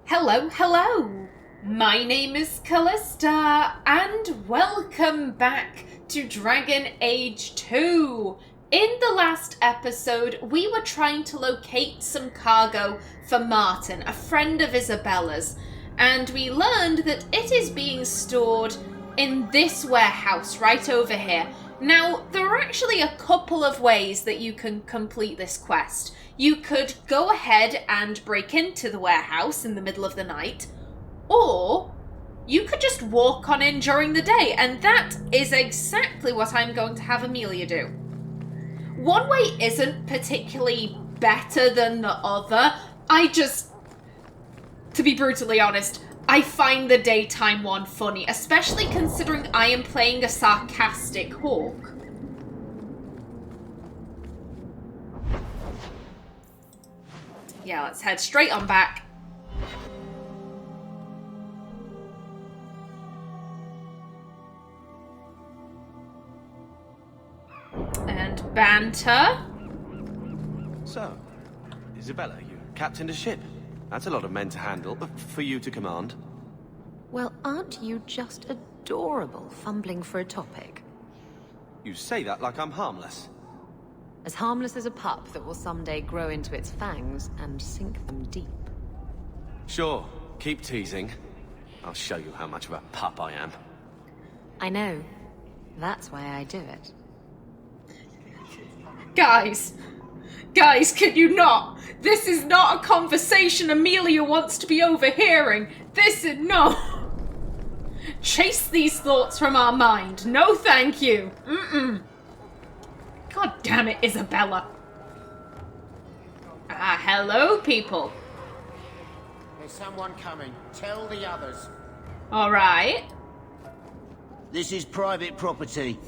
Hello, hello! My name is Kallista, and welcome back to Dragon Age 2! In the last episode, we were trying to locate some cargo for Martin, a friend of Isabella's, and we learned that it is being stored in this warehouse right over here. Now, there are actually a couple of ways that you can complete this quest. You could go ahead and break into the warehouse in the middle of the night, or you could just walk on in during the day, and that is exactly what I'm going to have Amelia do. One way isn't particularly better than the other. To be brutally honest, I find the daytime one funny, especially considering I am playing a sarcastic hawk. Yeah, let's head straight on back. And banter. So, Isabella, you captained a ship. That's a lot of men to handle, for you to command. Well, aren't you just adorable, fumbling for a topic? You say that like I'm harmless. As harmless as a pup that will someday grow into its fangs and sink them deep. Sure, keep teasing. I'll show you how much of a pup I am. I know. That's why I do it. Guys, can you not? This is not a conversation Amelia wants to be overhearing. No. Chase these thoughts from our mind. No thank you. God damn it, Isabella. Hello, people. There's someone coming. Tell the others. All right. This is private property.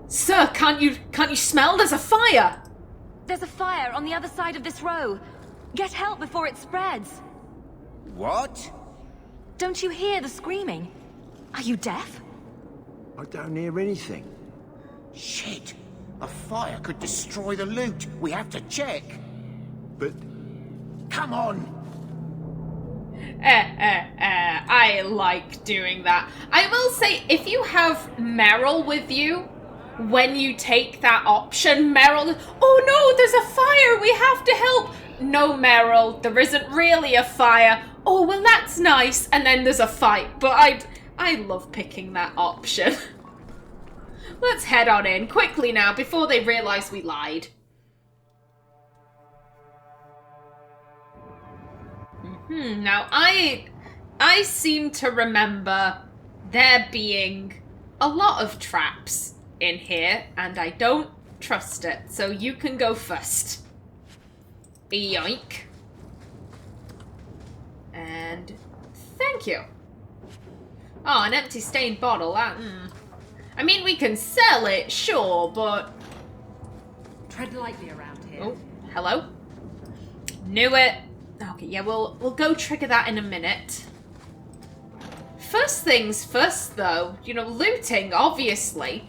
Sir, can't you smell? There's a fire. There's a fire on the other side of this row. Get help before it spreads. What? Don't you hear the screaming? Are you deaf? I don't hear anything. Shit! A fire could destroy the loot. We have to check. But Come on! I like doing that. I will say, if you have Meryl with you, when you take that option, Meryl, oh no, there's a fire, we have to help. No, Meryl, there isn't really a fire. Oh, well, that's nice. And then there's a fight. But I love picking that option. Let's head on in quickly now before they realise we lied. Now, I seem to remember there being a lot of traps in here, and I don't trust it, so you can go first. Yoink. And thank you. Oh, an empty stained bottle. I mean, we can sell it, sure, but... Tread lightly around here. Oh, hello? Knew it. Okay, yeah, we'll go trigger that in a minute. First things first, though. You know, looting, obviously.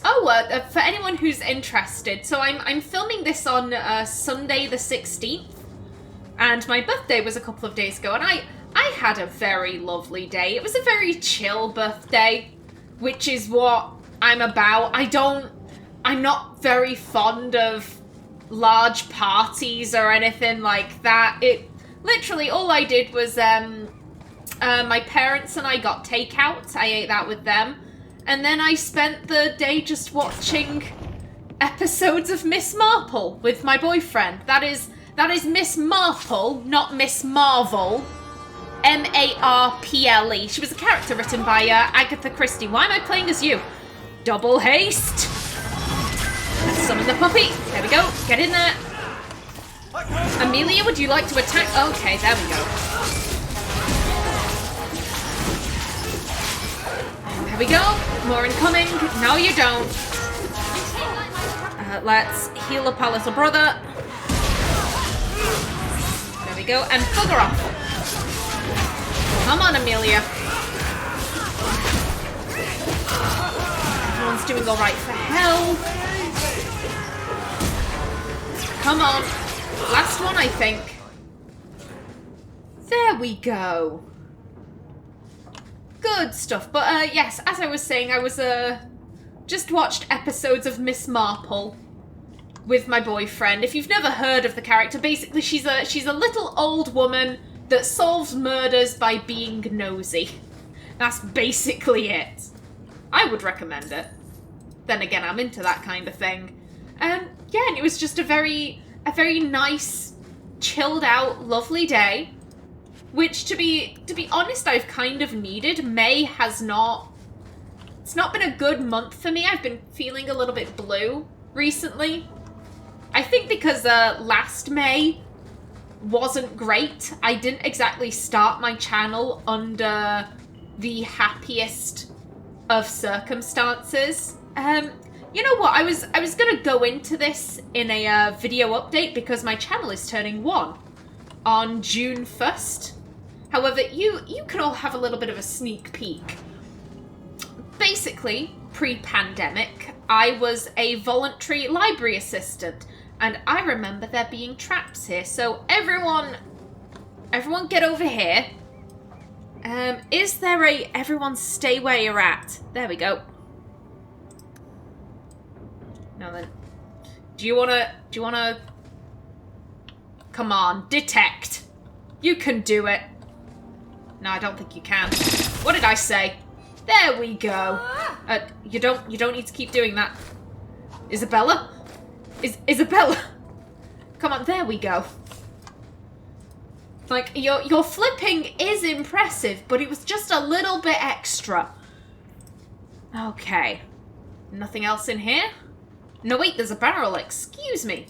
Oh, for anyone who's interested, so I'm filming this on Sunday the 16th, and my birthday was a couple of days ago, and I had a very lovely day. It was a very chill birthday, which is what I'm about. I'm not very fond of large parties or anything like that. Literally, all I did was, my parents and I got takeout. I ate that with them. And then I spent the day just watching episodes of Miss Marple with my boyfriend. That is Miss Marple, not Miss Marvel. Marple. She was a character written by Agatha Christie. Why am I playing as you? Double haste. Let's summon the puppy. There we go. Get in there. Amelia, would you like to attack? Okay, there we go. There we go. More incoming. No, you don't. Let's heal up our little brother. There we go. And bugger off. Come on, Amelia. Everyone's doing all right for health. Come on. Last one, I think. There we go. Good stuff. But, yes, as I was saying, I was, just watched episodes of Miss Marple with my boyfriend. If you've never heard of the character, basically she's a little old woman that solves murders by being nosy. That's basically it. I would recommend it. Then again, I'm into that kind of thing. Yeah, and it was just a very nice, chilled out, lovely day. Which, to be honest, I've kind of needed. May has not... It's not been a good month for me. I've been feeling a little bit blue recently. I think because last May wasn't great. I didn't exactly start my channel under the happiest of circumstances. You know what? I was gonna go into this in a video update because my channel is turning 1 on June 1st. However, you can all have a little bit of a sneak peek. Basically, pre-pandemic, I was a voluntary library assistant, and I remember there being traps here. So everyone get over here. Is there a everyone stay where you're at? There we go. Now then, do you wanna come on, detect. You can do it. No, I don't think you can. What did I say? There we go. You don't need to keep doing that. Isabella? Isabella? Come on, there we go. Like, your flipping is impressive, but it was just a little bit extra. Okay. Nothing else in here? No, wait, there's a barrel. Excuse me.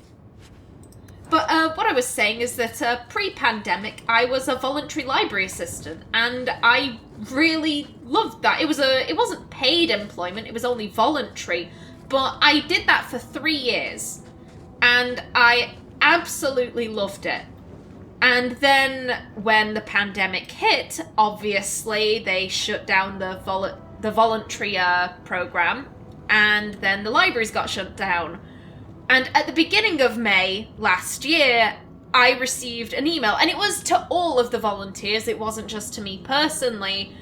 But what I was saying is that pre-pandemic, I was a voluntary library assistant, and I really loved that. It wasn't paid employment, it was only voluntary, but I did that for 3 years, and I absolutely loved it. And then when the pandemic hit, obviously they shut down the voluntary program, and then the libraries got shut down. And at the beginning of May last year, I received an email, and it was to all of the volunteers, it wasn't just to me personally.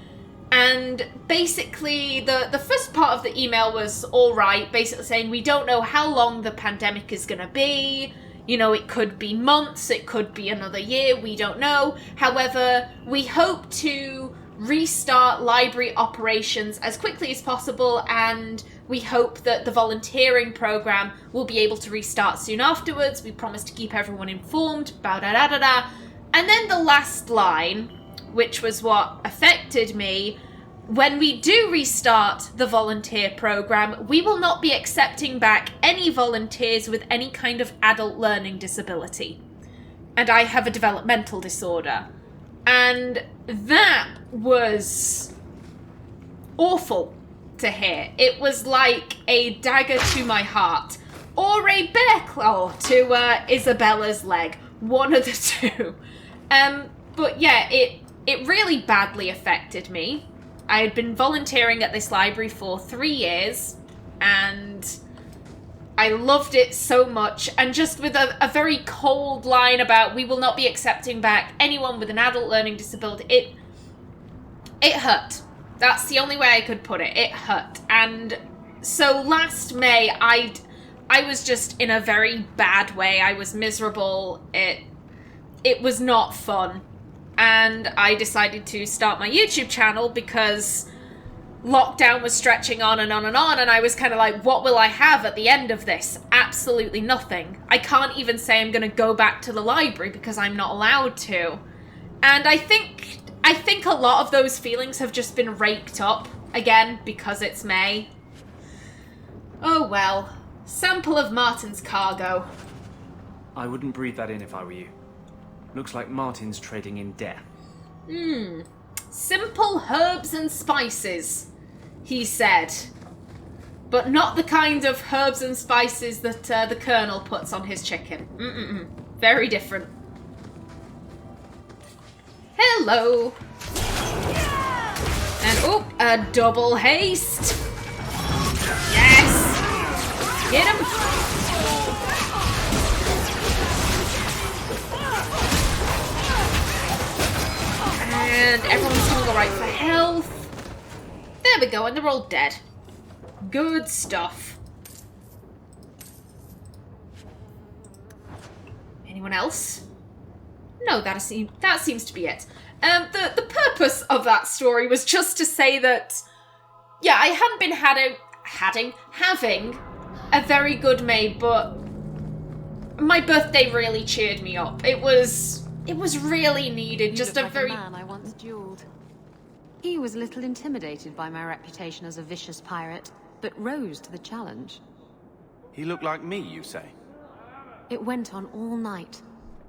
And basically, the first part of the email was all right, basically saying we don't know how long the pandemic is going to be. You know, it could be months, it could be another year, we don't know. However, we hope to restart library operations as quickly as possible, and we hope that the volunteering program will be able to restart soon afterwards. We promise to keep everyone informed, ba-da-da-da-da. And then the last line, which was what affected me, when we do restart the volunteer program, we will not be accepting back any volunteers with any kind of adult learning disability. And I have a developmental disorder. And that was awful to hear. It was like a dagger to my heart, or a bear claw to Isabella's leg. One of the two. But yeah, it really badly affected me. I had been volunteering at this library for 3 years, and I loved it so much. And just with a very cold line about we will not be accepting back anyone with an adult learning disability, it hurt. That's the only way I could put it. It hurt. And so last May, I was just in a very bad way. I was miserable. It was not fun. And I decided to start my YouTube channel because lockdown was stretching on and on and on, and I was kind of like, what will I have at the end of this? Absolutely nothing. I can't even say I'm going to go back to the library because I'm not allowed to. And I think a lot of those feelings have just been raked up again because it's May. Oh well. Sample of Martin's cargo. I wouldn't breathe that in if I were you. Looks like Martin's trading in death. Simple herbs and spices, he said. But not the kind of herbs and spices that the Colonel puts on his chicken. Very different. Hello. And, oh, a double haste. Yes. Get him. health. There we go, and they're all dead. Good stuff. Anyone else? No, that seems to be it. The purpose of that story was just to say that, yeah, I hadn't been having a very good May, but my birthday really cheered me up. It was really needed. You just look a like very a man I once duelled. He was a little intimidated by my reputation as a vicious pirate, but rose to the challenge. He looked like me, you say? It went on all night,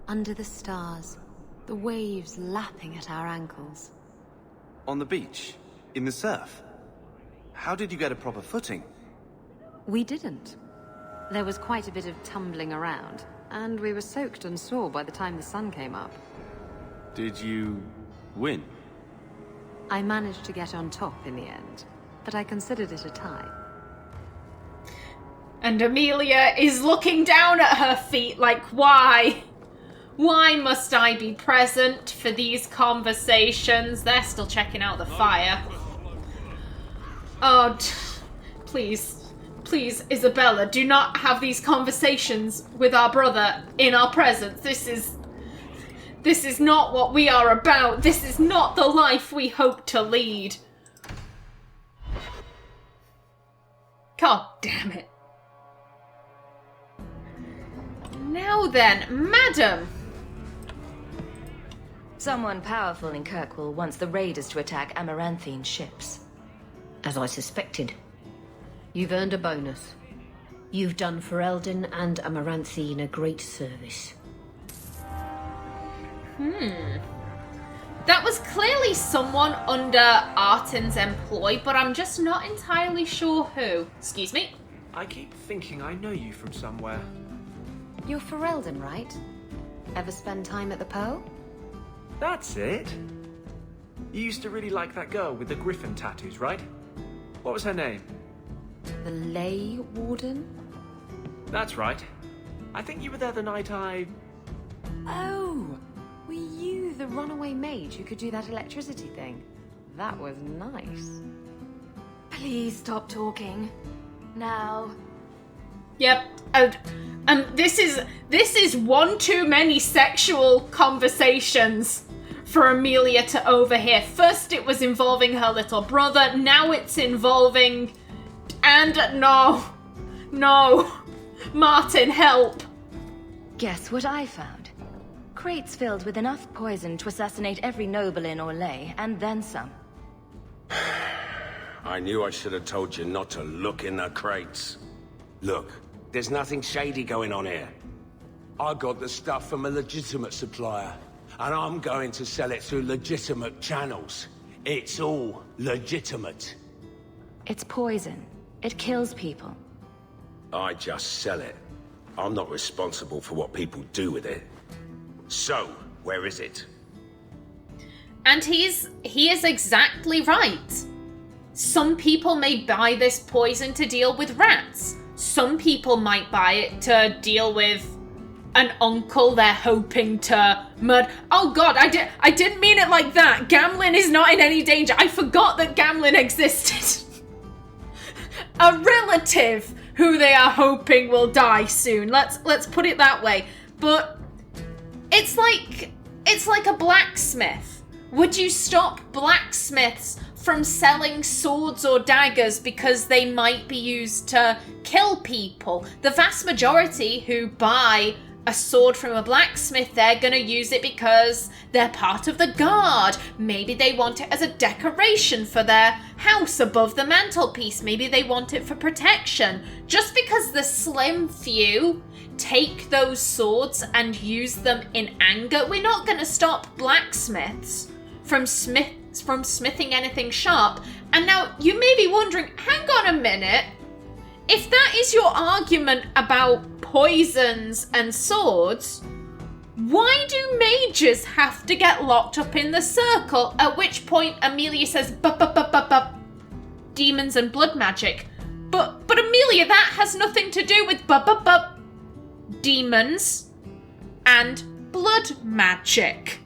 under the stars, the waves lapping at our ankles. On the beach? In the surf? How did you get a proper footing? We didn't. There was quite a bit of tumbling around, and we were soaked and sore by the time the sun came up. Did you win? I managed to get on top in the end, but I considered it a tie. And Amelia is looking down at her feet like, why? Why must I be present for these conversations? They're still checking out the fire. Oh, please, Isabella, do not have these conversations with our brother in our presence. This is not what we are about. This is not the life we hope to lead. God damn it. Now then, madam. Someone powerful in Kirkwall wants the raiders to attack Amaranthine ships. As I suspected. You've earned a bonus. You've done Ferelden and Amaranthine a great service. That was clearly someone under Arten's employ, but I'm just not entirely sure who. Excuse me? I keep thinking I know you from somewhere. You're Ferelden, right? Ever spend time at the Pearl? That's it. You used to really like that girl with the griffin tattoos, right? What was her name? The Lay Warden? That's right. I think you were there the night I... Oh! Were you the runaway mage who could do that electricity thing? That was nice. Please stop talking. Now. Yep. This is one too many sexual conversations for Amelia to overhear. First it was involving her little brother, now it's involving... And no. Martin, help. Guess what I found? Crates filled with enough poison to assassinate every noble in Orlais, and then some. I knew I should have told you not to look in the crates. Look, there's nothing shady going on here. I got the stuff from a legitimate supplier, and I'm going to sell it through legitimate channels. It's all legitimate. It's poison. It kills people. I just sell it. I'm not responsible for what people do with it. So, where is it? And he is exactly right. Some people may buy this poison to deal with rats. Some people might buy it to deal with an uncle they're hoping to murder. Oh god, I didn't mean it like that. Gamlin is not in any danger. I forgot that Gamlin existed. A relative who they are hoping will die soon. Let's put it that way. But it's like a blacksmith. Would you stop blacksmiths from selling swords or daggers because they might be used to kill people? The vast majority who buy a sword from a blacksmith, they're gonna use it because they're part of the guard. Maybe they want it as a decoration for their house above the mantelpiece. Maybe they want it for protection. Just because the slim few take those swords and use them in anger, we're not gonna stop blacksmiths from smithing anything sharp. And now you may be wondering, hang on a minute, if that is your argument about poisons and swords, why do mages have to get locked up in the circle? At which point Amelia says, demons and blood magic. But Amelia, that has nothing to do with demons and blood magic.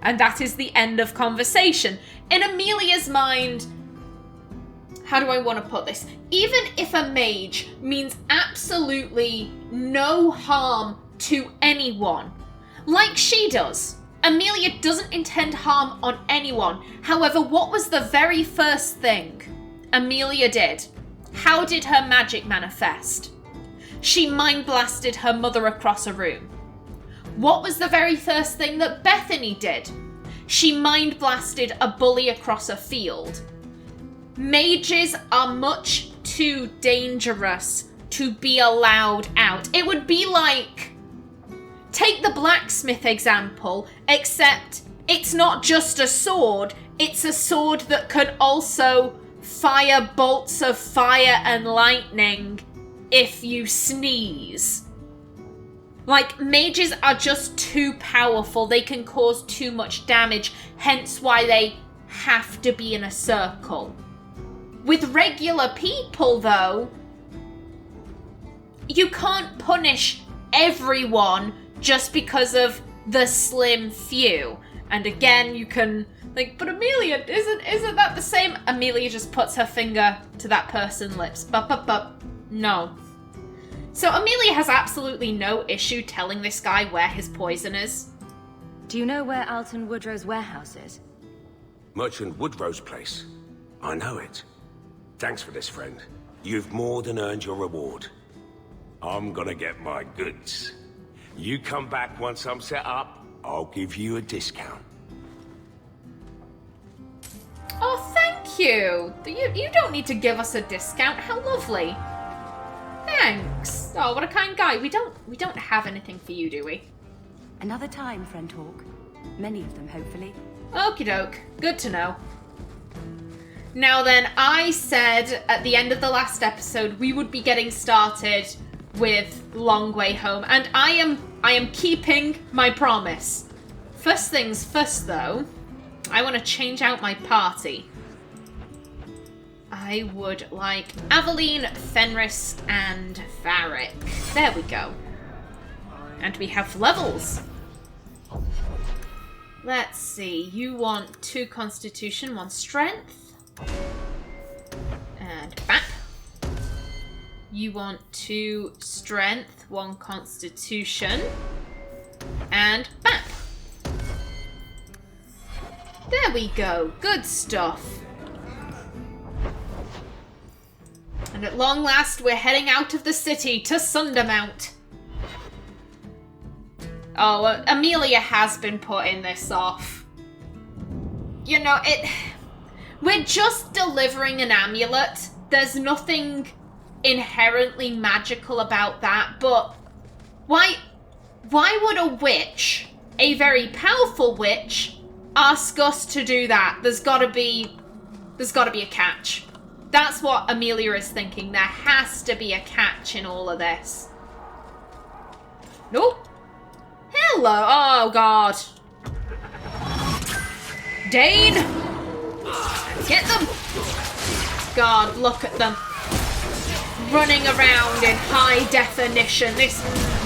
And that is the end of conversation. In Amelia's mind, how do I want to put this? Even if a mage means absolutely no harm to anyone, like she does, Amelia doesn't intend harm on anyone. However, what was the very first thing Amelia did? How did her magic manifest? She mind blasted her mother across a room. What was the very first thing that Bethany did? She mind blasted a bully across a field. Mages are much too dangerous to be allowed out. It would be like, take the blacksmith example, except it's not just a sword, it's a sword that could also fire bolts of fire and lightning if you sneeze. Like, mages are just too powerful, they can cause too much damage, hence why they have to be in a circle. With regular people, though, you can't punish everyone just because of the slim few. And again, you can, like, but Amelia, isn't that the same? Amelia just puts her finger to that person's lips. No. So Amelia has absolutely no issue telling this guy where his poison is. Do you know where Alton Woodrow's warehouse is? Merchant Woodrow's place. I know it. Thanks for this, friend. You've more than earned your reward. I'm gonna get my goods. You come back once I'm set up, I'll give you a discount. Oh, thank you. You don't need to give us a discount. How lovely. Thanks. Oh, what a kind guy. We don't have anything for you, do we? Another time, friend talk. Many of them, hopefully. Okie doke. Good to know. Now then, I said at the end of the last episode we would be getting started with Long Way Home, and I am keeping my promise. First things first, though, I want to change out my party. I would like Aveline, Fenris, and Varric. There we go. And we have levels. Let's see, you want 2 Constitution, 1 Strength. And bap. You want 2 Strength, 1 Constitution. And bap. There we go. Good stuff. And at long last, we're heading out of the city to Sundermount. Oh, Amelia has been putting this off. You know, we're just delivering an amulet. There's nothing inherently magical about that, but why would a witch, a very powerful witch, ask us to do that? There's gotta be a catch. That's what Amelia is thinking. There has to be a catch in all of this. Nope. Hello. Oh, God. Dane. Get them. God, look at them. Running around in high definition.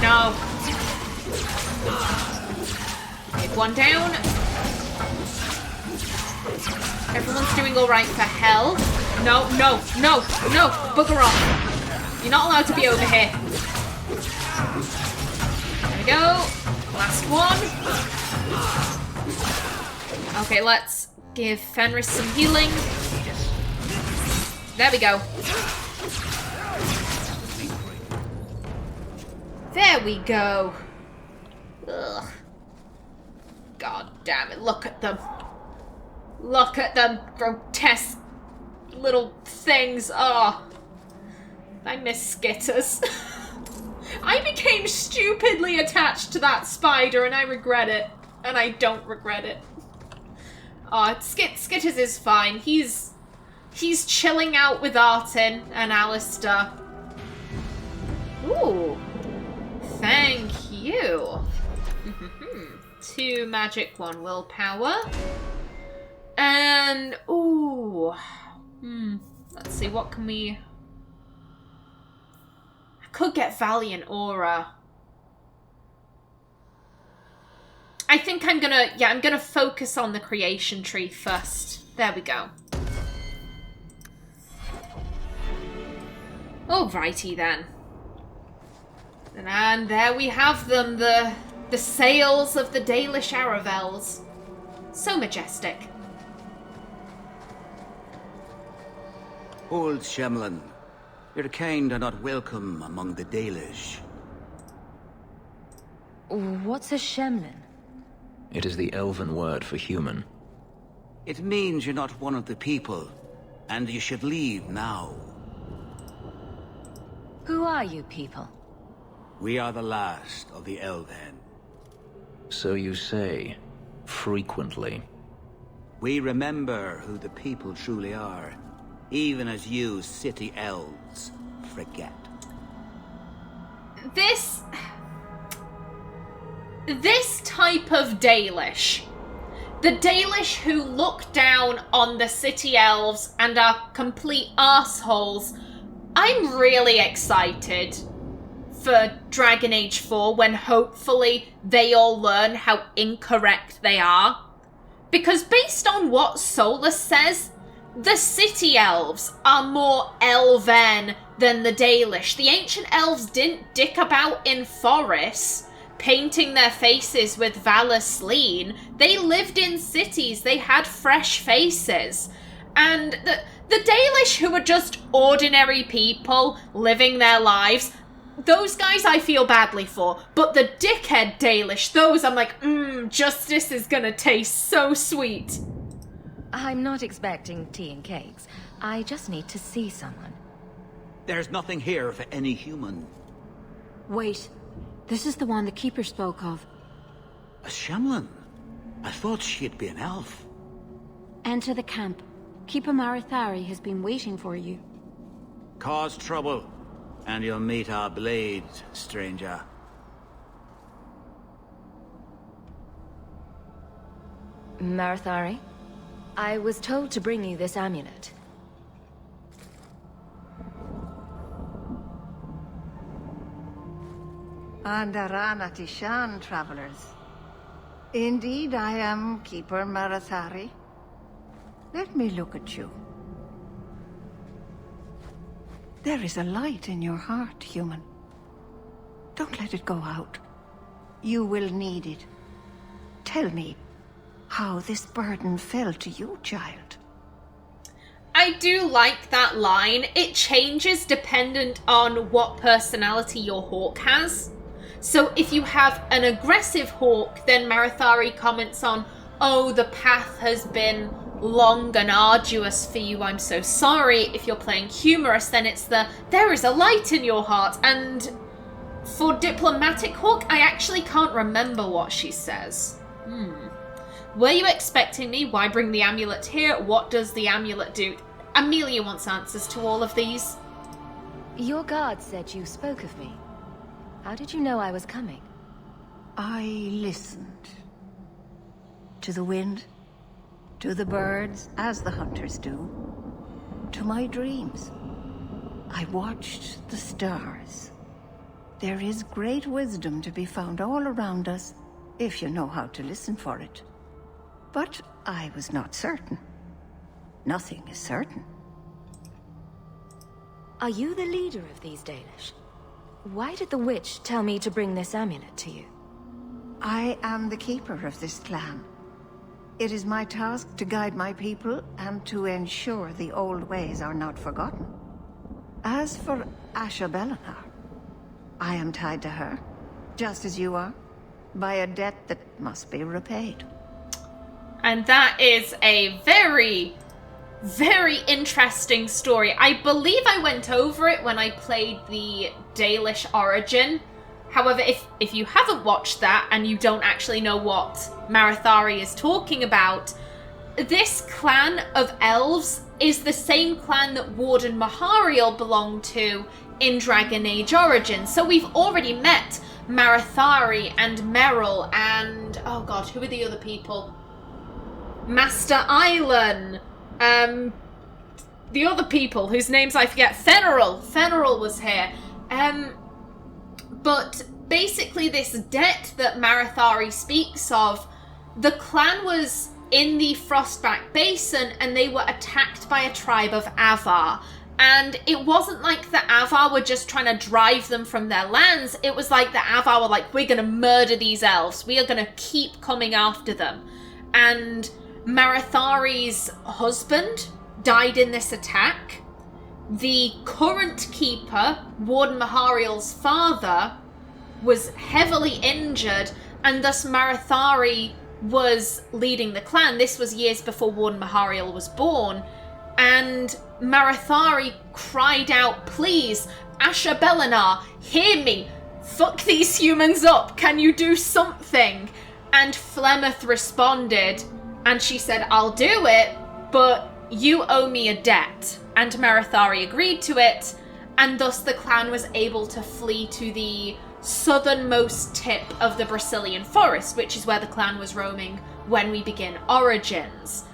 No. Take one down. Everyone's doing alright for hell. No. Bugger off. You're not allowed to be over here. There we go. Last one. Okay, let's give Fenris some healing. There we go. There we go. Ugh. God damn it, look at them. Look at them grotesque little things. Oh, I miss Skitters. I became stupidly attached to that spider and I regret it. And I don't regret it. Oh, Skitters is fine. He's chilling out with Artin and Alistair. Ooh. Thank you. 2 magic, 1 willpower. And, ooh. Let's see, what can we... I could get Valiant Aura. I think I'm gonna focus on the creation tree first. There we go. Alrighty then. And there we have them, the sails of the Dalish Aravels. So majestic. Old Shemlin, your kind are not welcome among the Dalish. What's a Shemlin? It is the elven word for human. It means you're not one of the people, and you should leave now. Who are you people? We are the last of the Elven. So you say, frequently. We remember who the people truly are, even as you city elves forget. This type of Dalish, the Dalish who look down on the city elves and are complete arseholes, I'm really excited for Dragon Age 4 when hopefully they all learn how incorrect they are. Because based on what Solus says, the city elves are more elven than the Dalish. The ancient elves didn't dick about in forests, painting their faces with Valor Sleen. They lived in cities, they had fresh faces. And the Dalish who are just ordinary people living their lives, those guys I feel badly for. But the dickhead Dalish, those I'm like, justice is gonna taste so sweet. I'm not expecting tea and cakes. I just need to see someone. There's nothing here for any human. Wait. This is the one the Keeper spoke of. A Shemlin? I thought she'd be an elf. Enter the camp. Keeper Marethari has been waiting for you. Cause trouble, and you'll meet our blades, stranger. Marethari, I was told to bring you this amulet. And Orana Tishan, travelers. Indeed, I am Keeper Marethari. Let me look at you. There is a light in your heart, human. Don't let it go out. You will need it. Tell me how this burden fell to you, child. I do like that line. It changes dependent on what personality your hawk has. So if you have an aggressive hawk, then Marethari comments on, oh, the path has been long and arduous for you, I'm so sorry. If you're playing humorous, then it's there is a light in your heart. And for diplomatic hawk, I actually can't remember what she says. Were you expecting me? Why bring the amulet here? What does the amulet do? Amelia wants answers to all of these. Your guard said you spoke of me. How did you know I was coming? I listened. To the wind, to the birds, as the hunters do, to my dreams. I watched the stars. There is great wisdom to be found all around us, if you know how to listen for it. But I was not certain. Nothing is certain. Are you the leader of these Dalish? Why did the witch tell me to bring this amulet to you? I am the keeper of this clan. It is my task to guide my people and to ensure the old ways are not forgotten. As for Asha Belenar, I am tied to her, just as you are, by a debt that must be repaid. And that is a very, very interesting story. I believe I went over it when I played the Dalish Origin. However, if you haven't watched that and you don't actually know what Marethari is talking about, this clan of elves is the same clan that Warden Mahariel belonged to in Dragon Age Origins. So we've already met Marethari and Merrill and, oh god, who are the other people? Master Island, the other people whose names I forget, Fenneral was here. But basically this debt that Marethari speaks of, the clan was in the Frostback Basin and they were attacked by a tribe of Avar. And it wasn't like the Avar were just trying to drive them from their lands. It was like the Avar were like, we're going to murder these elves. We are going to keep coming after them. And Marethari's husband died in this attack. The current keeper, Warden Mahariel's father, was heavily injured, and thus Marethari was leading the clan. This was years before Warden Mahariel was born, and Marethari cried out, please, Asher Belinar, hear me, fuck these humans up, can you do something? And Flemeth responded, and she said, I'll do it, but you owe me a debt. And Marethari agreed to it, and thus the clan was able to flee to the southernmost tip of the Brazilian forest, which is where the clan was roaming when we begin Origins.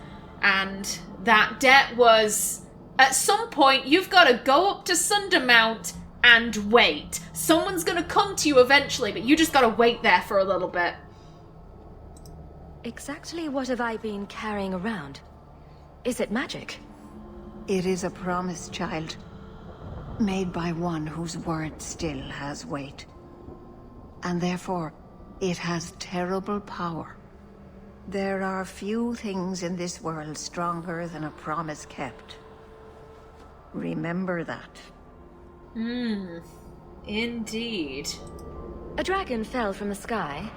And that debt was, at some point, you've got to go up to Sundermount and wait. Someone's going to come to you eventually, but you just got to wait there for a little bit. Exactly what have I been carrying around? Is it magic? It is a promise, child. Made by one whose word still has weight. And therefore, it has terrible power. There are few things in this world stronger than a promise kept. Remember that. Indeed. A dragon fell from the sky,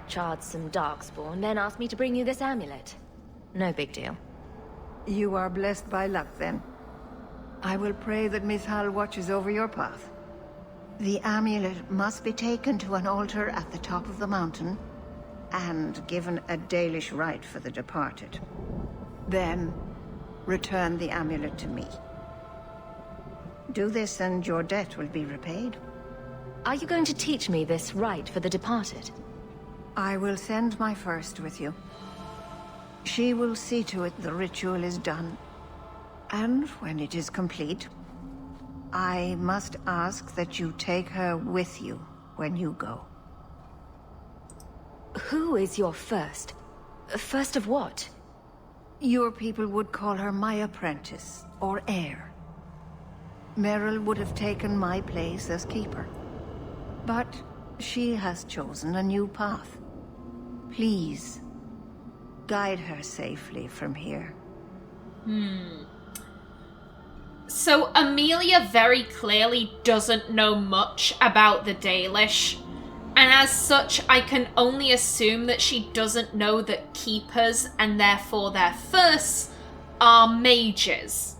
charred some darkspawn, then asked me to bring you this amulet. No big deal. You are blessed by luck, then. I will pray that Miss Hall watches over your path. The amulet must be taken to an altar at the top of the mountain, and given a Dalish rite for the departed. Then, return the amulet to me. Do this and your debt will be repaid. Are you going to teach me this rite for the departed? I will send my first with you. She will see to it the ritual is done. And when it is complete, I must ask that you take her with you when you go. Who is your first? First of what? Your people would call her my apprentice, or heir. Merrill would have taken my place as keeper. But she has chosen a new path. Please, guide her safely from here. So Amelia very clearly doesn't know much about the Dalish. And as such, I can only assume that she doesn't know that keepers, and therefore their firsts, are mages.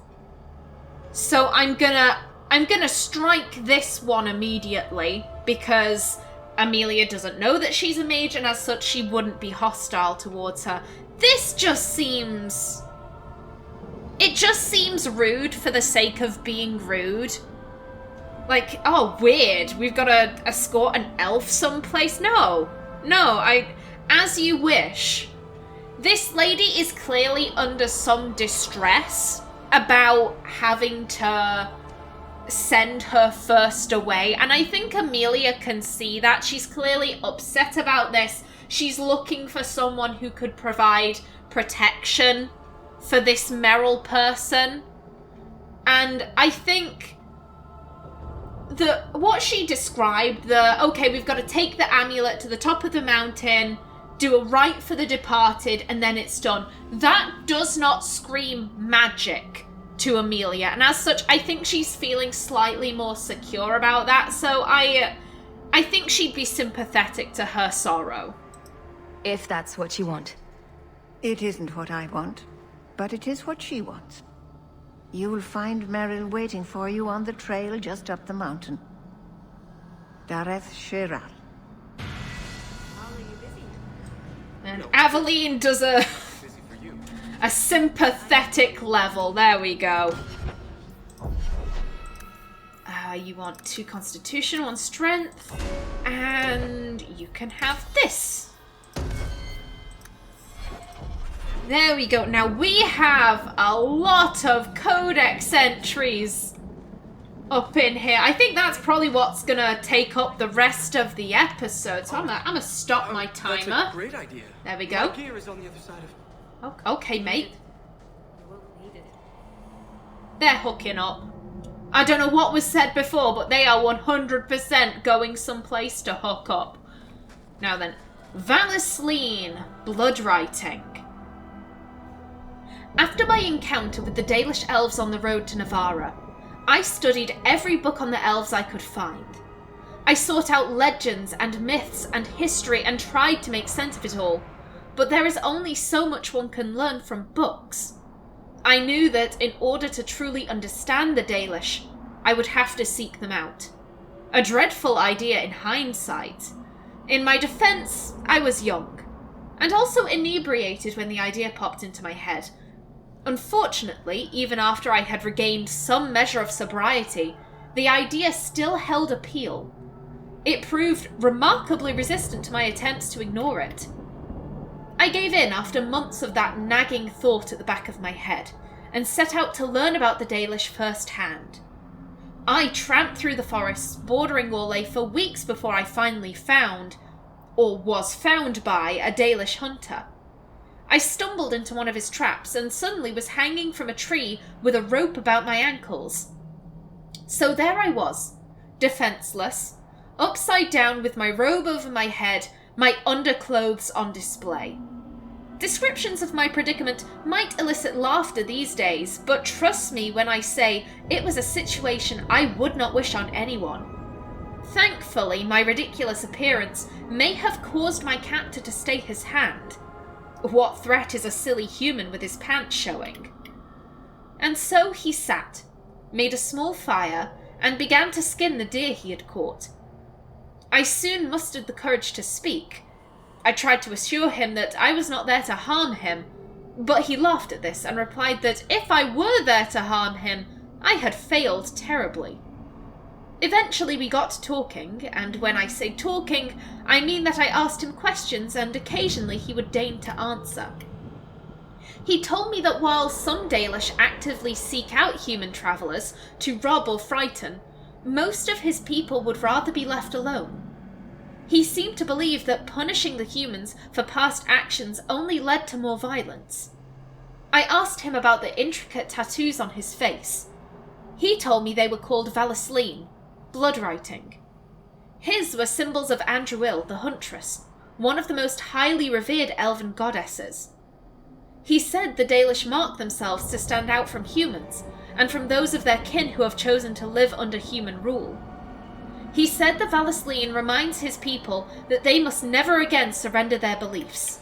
So I'm gonna strike this one immediately, because Amelia doesn't know that she's a mage, and as such she wouldn't be hostile towards her. This just seems... It just seems rude for the sake of being rude. Like, oh, weird, we've got to escort an elf someplace? No, as you wish. This lady is clearly under some distress about having to send her first away, and I think Amelia can see that. She's clearly upset about this. She's looking for someone who could provide protection for this Merrill person, and I think what she described, okay, we've got to take the amulet to the top of the mountain, do a rite for the departed, and then it's done. That does not scream magic to Amelia, and as such, I think she's feeling slightly more secure about that, so I think she'd be sympathetic to her sorrow. If that's what you want. It isn't what I want, but it is what she wants. You will find Merrill waiting for you on the trail just up the mountain. Dareth Shiral. And Aveline does a sympathetic level. There we go. You want 2 constitution, 1 strength, and you can have this. There we go. Now we have a lot of codex entries. up in here. I think that's probably what's gonna take up the rest of the episode. So I'm gonna stop my timer. That's a great idea. There we go. My gear is on the other side of... Okay, mate. They're hooking up. I don't know what was said before, but they are 100% going someplace to hook up. Now then, Valisleen, blood writing. After my encounter with the Dalish elves on the road to Navarra, I studied every book on the elves I could find. I sought out legends and myths and history and tried to make sense of it all, but there is only so much one can learn from books. I knew that in order to truly understand the Dalish, I would have to seek them out. A dreadful idea in hindsight. In my defense, I was young, and also inebriated when the idea popped into my head. Unfortunately, even after I had regained some measure of sobriety, the idea still held appeal. It proved remarkably resistant to my attempts to ignore it. I gave in after months of that nagging thought at the back of my head, and set out to learn about the Dalish firsthand. I tramped through the forests bordering Orlais for weeks before I finally found, or was found by, a Dalish hunter. I stumbled into one of his traps and suddenly was hanging from a tree with a rope about my ankles. So there I was, defenseless, upside down with my robe over my head, my underclothes on display. Descriptions of my predicament might elicit laughter these days, but trust me when I say it was a situation I would not wish on anyone. Thankfully, my ridiculous appearance may have caused my captor to stay his hand. What threat is a silly human with his pants showing? And so he sat, made a small fire, and began to skin the deer he had caught. I soon mustered the courage to speak. I tried to assure him that I was not there to harm him, but he laughed at this and replied that if I were there to harm him, I had failed terribly. Eventually we got to talking, and when I say talking, I mean that I asked him questions and occasionally he would deign to answer. He told me that while some Dalish actively seek out human travellers to rob or frighten, most of his people would rather be left alone. He seemed to believe that punishing the humans for past actions only led to more violence. I asked him about the intricate tattoos on his face. He told me they were called Valisleen, blood writing. His were symbols of Andruil, the Huntress, one of the most highly revered elven goddesses. He said the Dalish mark themselves to stand out from humans, and from those of their kin who have chosen to live under human rule. He said the Valisleen reminds his people that they must never again surrender their beliefs.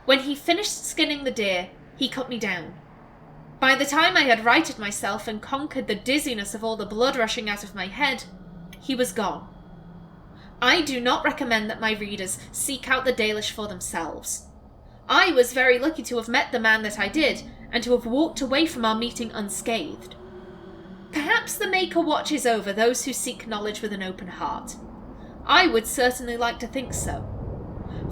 When he finished skinning the deer, he cut me down. By the time I had righted myself and conquered the dizziness of all the blood rushing out of my head, he was gone. I do not recommend that my readers seek out the Dalish for themselves. I was very lucky to have met the man that I did, and to have walked away from our meeting unscathed. Perhaps the Maker watches over those who seek knowledge with an open heart. I would certainly like to think so.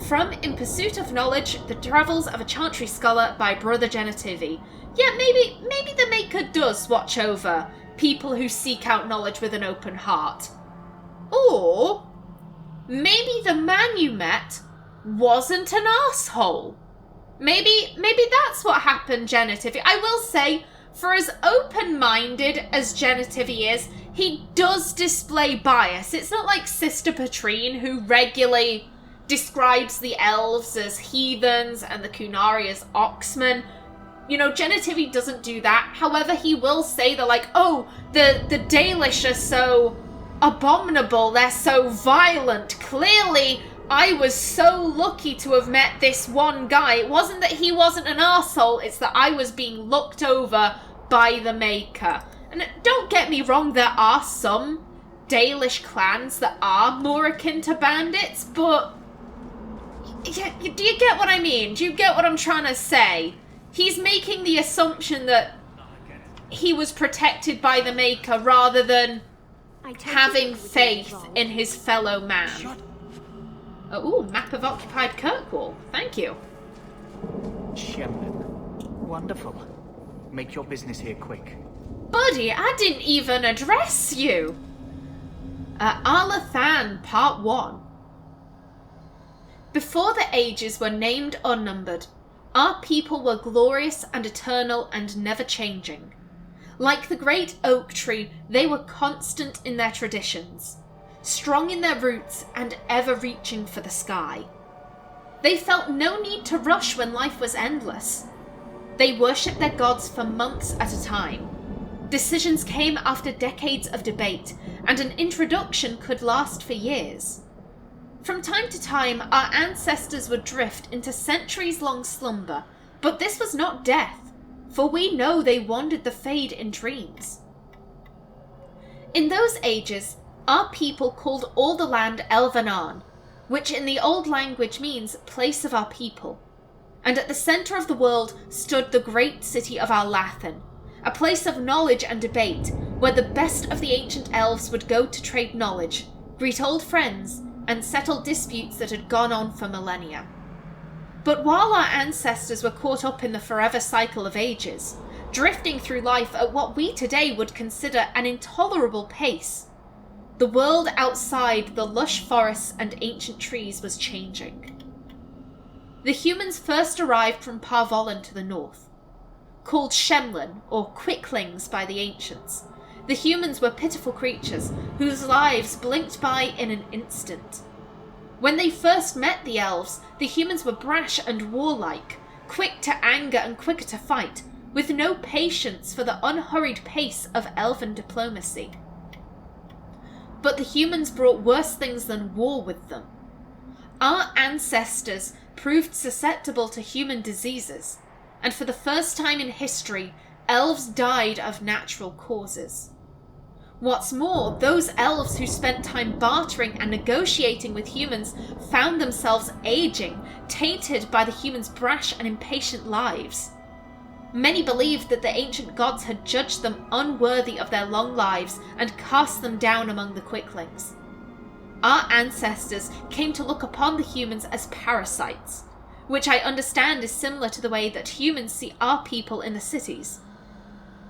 From In Pursuit of Knowledge, The Travels of a Chantry Scholar by Brother Genitivi. Yeah, maybe the Maker does watch over people who seek out knowledge with an open heart. Or maybe the man you met wasn't an arsehole. Maybe that's what happened, Genitivi. I will say, for as open-minded as Genitivi is, he does display bias. It's not like Sister Patrine, who regularly describes the elves as heathens and the Kunari as oxmen. You know, Genitivi doesn't do that. However, he will say that, like, oh, the Dalish are so abominable, they're so violent. Clearly, I was so lucky to have met this one guy. It wasn't that he wasn't an arsehole, it's that I was being looked over by the Maker. And don't get me wrong, there are some Dalish clans that are more akin to bandits, but do you get what I mean? Do you get what I'm trying to say? He's making the assumption that he was protected by the Maker rather than having faith in his fellow man. Oh, map of occupied Kirkwall. Thank you. Shemlin. Wonderful. Make your business here quick. buddy, I didn't even address you. Arlathan, Part 1. Before the ages were named or numbered, our people were glorious and eternal and never changing. Like the great oak tree, they were constant in their traditions, strong in their roots and ever reaching for the sky. They felt no need to rush when life was endless. They worshipped their gods for months at a time. Decisions came after decades of debate, and an introduction could last for years. From time to time, our ancestors would drift into centuries-long slumber, but this was not death, for we know they wandered the Fade in dreams. In those ages, our people called all the land Elvenan, which in the old language means place of our people. And at the centre of the world stood the great city of Arlathan, a place of knowledge and debate, where the best of the ancient elves would go to trade knowledge, greet old friends, and settle disputes that had gone on for millennia. But while our ancestors were caught up in the forever cycle of ages, drifting through life at what we today would consider an intolerable pace, the world outside the lush forests and ancient trees was changing. The humans first arrived from Parvolan to the north. Called Shemlin, or Quicklings by the ancients, the humans were pitiful creatures whose lives blinked by in an instant. When they first met the elves, the humans were brash and warlike, quick to anger and quicker to fight, with no patience for the unhurried pace of elven diplomacy. But the humans brought worse things than war with them. Our ancestors proved susceptible to human diseases, and for the first time in history, elves died of natural causes. What's more, those elves who spent time bartering and negotiating with humans found themselves aging, tainted by the humans' brash and impatient lives. Many believed that the ancient gods had judged them unworthy of their long lives and cast them down among the quicklings. Our ancestors came to look upon the humans as parasites, which I understand is similar to the way that humans see our people in the cities.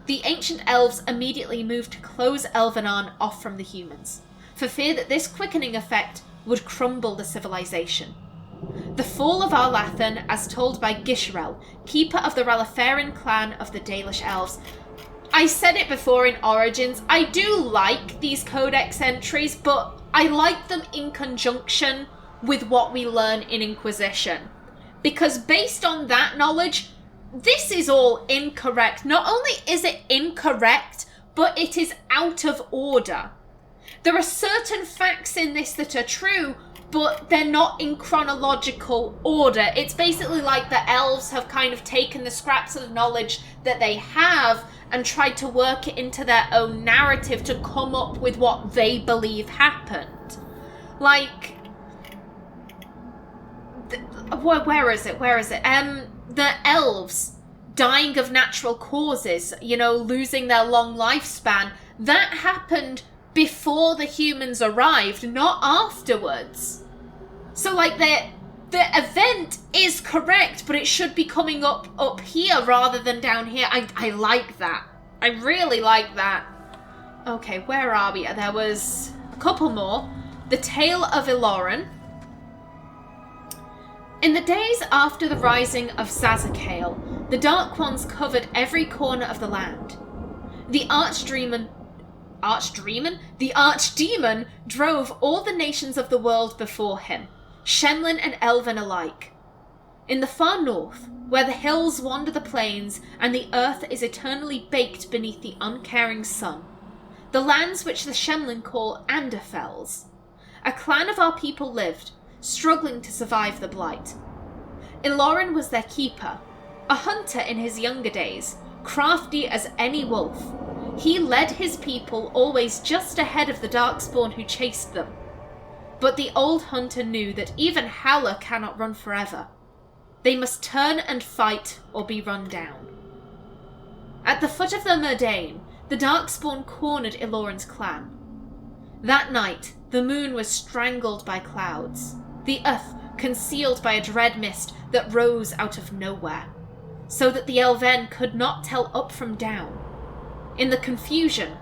The ancient elves immediately moved to close Elvenan off from the humans, for fear that this quickening effect would crumble the civilization. The fall of Arlathan, as told by Gishrel, keeper of the Ralafarin clan of the Dalish elves. I said it before in Origins, I do like these codex entries, but I like them in conjunction with what we learn in Inquisition. Because based on that knowledge, this is all incorrect. Not only is it incorrect, but it is out of order. There are certain facts in this that are true, but they're not in chronological order. It's basically like the elves have kind of taken the scraps of knowledge that they have and tried to work it into their own narrative to come up with what they believe happened. Like, where is it? The elves dying of natural causes, losing their long lifespan, that happened before the humans arrived, not afterwards. So, the event is correct, but it should be coming up here rather than down here. I like that. I really like that. Okay, where are we? There was a couple more. The Tale of Iloran. In the days after the rising of Sazakale, the Dark Ones covered every corner of the land. The Archdemon drove all the nations of the world before him, Shemlin and Elven alike. In the far north, where the hills wander the plains and the earth is eternally baked beneath the uncaring sun, the lands which the Shemlin call Anderfells, a clan of our people lived, struggling to survive the blight. Iloran was their keeper, a hunter in his younger days, crafty as any wolf. He led his people always just ahead of the Darkspawn who chased them. But the old hunter knew that even Howler cannot run forever. They must turn and fight or be run down. At the foot of the Murdain, the Darkspawn cornered Iloran's clan. That night, the moon was strangled by clouds, the earth concealed by a dread mist that rose out of nowhere, so that the Elven could not tell up from down. In the confusion,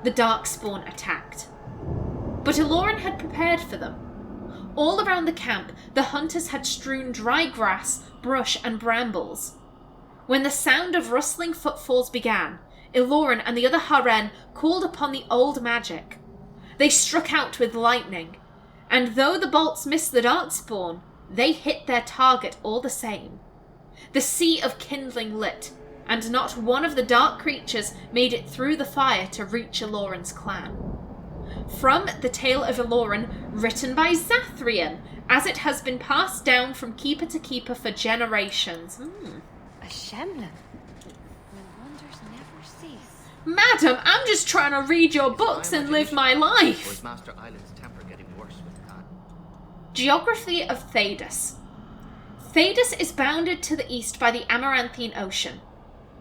the Darkspawn attacked. But Eloran had prepared for them. All around the camp, the hunters had strewn dry grass, brush, and brambles. When the sound of rustling footfalls began, Eloran and the other Haren called upon the old magic. They struck out with lightning, and though the bolts missed the Darkspawn, they hit their target all the same. The sea of kindling lit, and not one of the dark creatures made it through the fire to reach Eloran's clan. From the Tale of Eloran, written by Zathrian, as it has been passed down from keeper to keeper for generations. A Shemlin. The wonders never cease. Madam, I'm just trying to read your books and live my life. Master Island's temper getting worse with time? Geography of Thedas. Thedas is bounded to the east by the Amaranthine Ocean,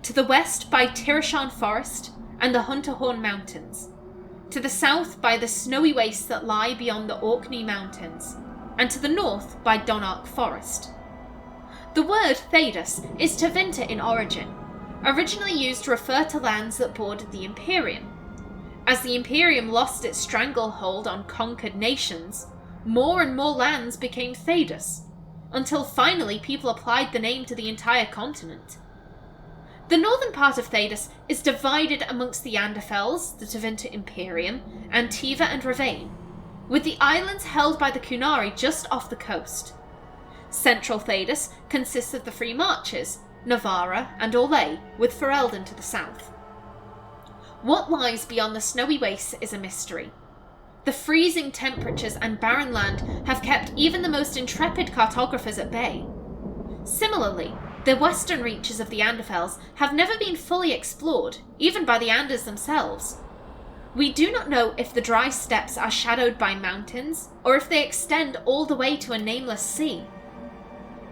to the west by Tirashan Forest and the Hunterhorn Mountains, to the south by the snowy wastes that lie beyond the Orkney Mountains, and to the north by Donark Forest. The word Thedas is Tevinter in origin, originally used to refer to lands that bordered the Imperium. As the Imperium lost its stranglehold on conquered nations, more and more lands became Thedas, until finally people applied the name to the entire continent. The northern part of Thedas is divided amongst the Anderfels, the Tevinter Imperium, Antiva and Ravane, with the islands held by the Kunari just off the coast. Central Thedas consists of the Free Marches, Navara and Orlais, with Ferelden to the south. What lies beyond the snowy wastes is a mystery. The freezing temperatures and barren land have kept even the most intrepid cartographers at bay. Similarly, the western reaches of the Anderfels have never been fully explored, even by the Anders themselves. We do not know if the dry steppes are shadowed by mountains, or if they extend all the way to a nameless sea.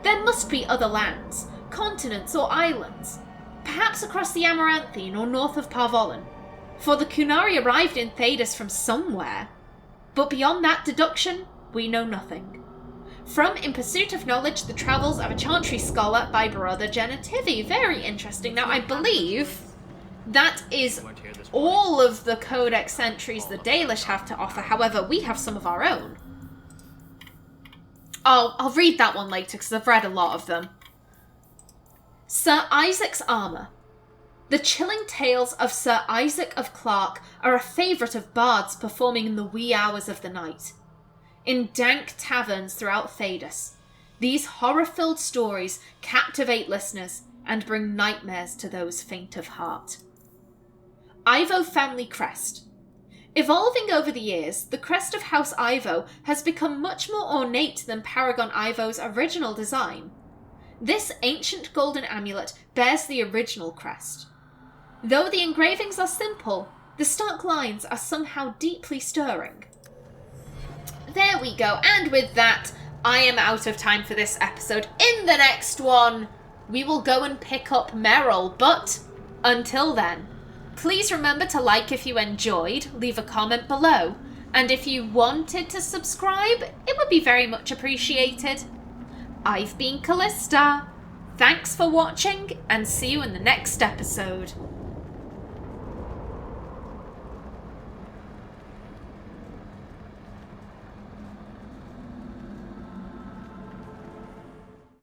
There must be other lands, continents or islands, perhaps across the Amaranthine or north of Parvolan, for the Kunari arrived in Thedas from somewhere. But beyond that deduction, we know nothing. From In Pursuit of Knowledge, The Travels of a Chantry Scholar by Brother Genitivi. Very interesting. Now, I believe that is all of the codex entries the Dalish have to offer. However, we have some of our own. I'll read that one later because I've read a lot of them. Sir Isaac's Armour. The chilling tales of Sir Isaac of Clark are a favourite of bards performing in the wee hours of the night. In dank taverns throughout Thedas, these horror-filled stories captivate listeners and bring nightmares to those faint of heart. Ivo Family Crest. Evolving over the years, the crest of House Ivo has become much more ornate than Paragon Ivo's original design. This ancient golden amulet bears the original crest. Though the engravings are simple, the stark lines are somehow deeply stirring. There we go, and with that, I am out of time for this episode. In the next one, we will go and pick up Merrill, but until then, please remember to like if you enjoyed, leave a comment below, and if you wanted to subscribe, it would be very much appreciated. I've been Kallista. Thanks for watching, and see you in the next episode.